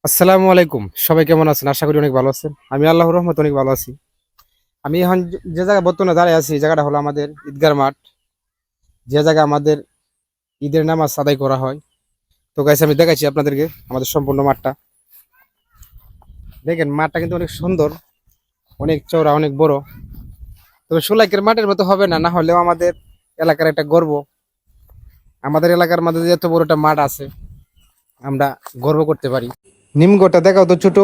আসসালামু আলাইকুম। সবাই কেমন আছেন? আশা করি অনেক ভালো আছেন। আমি আল্লাহর রহমতে অনেক ভালো আছি। আমি এখন যে জায়গায় বর্তমানে দাঁড়িয়ে আছি, এই জায়গাটা হলো আমাদের ঈদগার মাঠ, যে জায়গায় আমাদের ঈদের নামাজ আদায় করা হয়। তো গাইস আমি দেখাচ্ছি আপনাদেরকে আমাদের সম্পূর্ণ মাঠটা। দেখেন মাঠটা কিন্তু অনেক সুন্দর, অনেক চওড়া, অনেক বড়। তবে সোলাইকের মাঠের মতো হবে না, না হলেও আমাদের এলাকার একটা গর্ব। আমাদের এলাকার মধ্যে যে এত বড় একটা মাঠ আছে, আমরা গর্ব করতে পারি। নিমগড়টা দেখাও তো ছোট।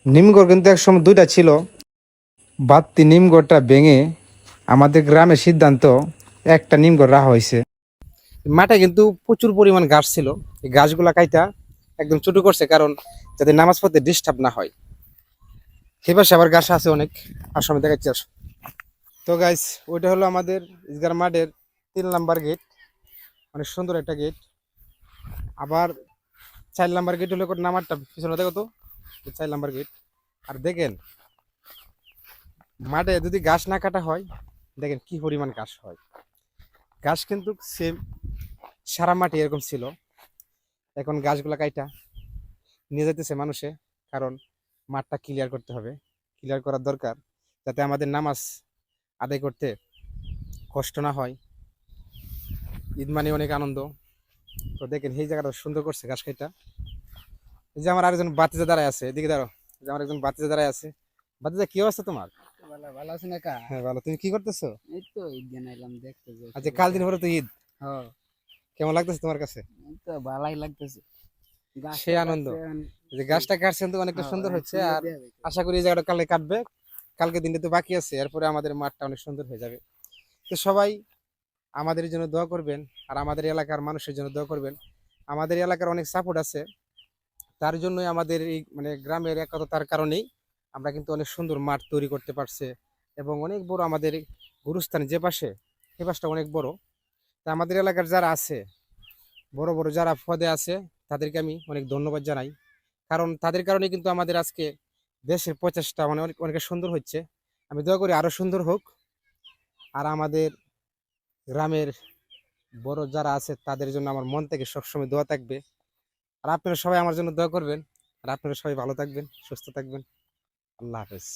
নিমগড় কিন্তু একসময় দুইটা ছিল। বাত্তি নিমগড়টা ভেঙে আমাদের গ্রামের সিদ্ধান্ত একটা নিমগড় রাখা হয়েছে। মাঠে কিন্তু প্রচুর পরিমাণ ঘাস ছিল। এই ঘাসগুলা কাইটা একদম ছোট করছে, কারণ যাতে নামাজ পড়তে ডিস্টার্ব না হয়। সে পাশে আবার ঘাস আছে অনেক, আর সময় দেখাচ্ছি আসো। তো গাইস, ওইটা হলো আমাদের ঈদগার মাঠের 3 নাম্বার গেট। অনেক সুন্দর একটা গেট। আবার 4 নাম্বার গেট হলো নামারটা পিছনে দেখো তো, 4 নাম্বার গেট। আর দেখেন মাঠে যদি ঘাস না কাটা হয়, দেখেন কি পরিমাণ ঘাস হয়। ঘাস কিন্তু সেম সারা মাঠে এরকম ছিল। এখন গাছগুলা কাইটা নিয়ে যাইতেছে মানুষে, কারণ মাঠটা ক্লিয়ার করতে হবে, ক্লিয়ার করার দরকার, যাতে আমাদের নামাজ আদায় করতে কষ্ট না হয়। ঈদ মানে অনেক আনন্দ। তো দেখেন এই জায়গাটা সুন্দর করছে ঘাস কাইটা। এই যে আমার আরেকজন বাতিজা দাঁড়ায় আছে, এদিকে দাঁড়ো। এই যে আমার একজন বাতিজা দাঁড়ায় আছে। বাতিজা কি অবস্থা তোমার? ভালো ভালো আছেন একা। হ্যাঁ ভালো, তুমি কি করতেছো? এই তো ঈদ গান আইলাম দেখতে যে আচ্ছা, কাল দিন হলো তো ঈদ, হ্যাঁ। কেমন লাগতেছে তোমার কাছে? এই তো ভালোই লাগতেছে। সে গাছটা আনন্দ। কাটছেন। এই যে গাছটা কাটছেন তো অনেকটা হ্যাঁ, সুন্দর অনেক হচ্ছে। সুন্দর আর দেয়া যাইতেছে। আশা করি এই জায়গাটা কালকে কাটবে। কালকে দিনটা তো বাকি আছে, এরপরে আমাদের মাঠটা অনেক সুন্দর হয়ে যাবে। তো সবাই আমাদের জন্য দোয়া করবেন, আর আমাদের এলাকার মানুষের জন্য দোয়া করবেন। আমাদের এলাকার অনেক সাপোর্ট আছে, তার জন্যই আমাদের এই মানে গ্রামের একতার কারণেই আমরা কিন্তু অনেক সুন্দর মাঠ তৈরি করতে পারছে। এবং অনেক বড় আমাদের এই গুরুস্থান যে পাশে, সে পাশটা অনেক বড়। তা আমাদের এলাকার যারা আছে, বড় বড় যারা পদে আছে, তাদেরকে আমি অনেক ধন্যবাদ জানাই। কারণ তাদের কারণে কিন্তু আমাদের আজকে দেশের প্রচেষ্টা মানে অনেক অনেক সুন্দর হচ্ছে। আমি দোয়া করি আরো সুন্দর হোক। আর আমাদের গ্রামের বড় যারা আছে, তাদের জন্য আমার মন থেকে সবসময় দোয়া থাকবে। আর আপনারা সবাই আমার জন্য দোয়া করবেন। আর আপনারা সবাই ভালো থাকবেন, সুস্থ থাকবেন। আল্লাহ হাফেজ।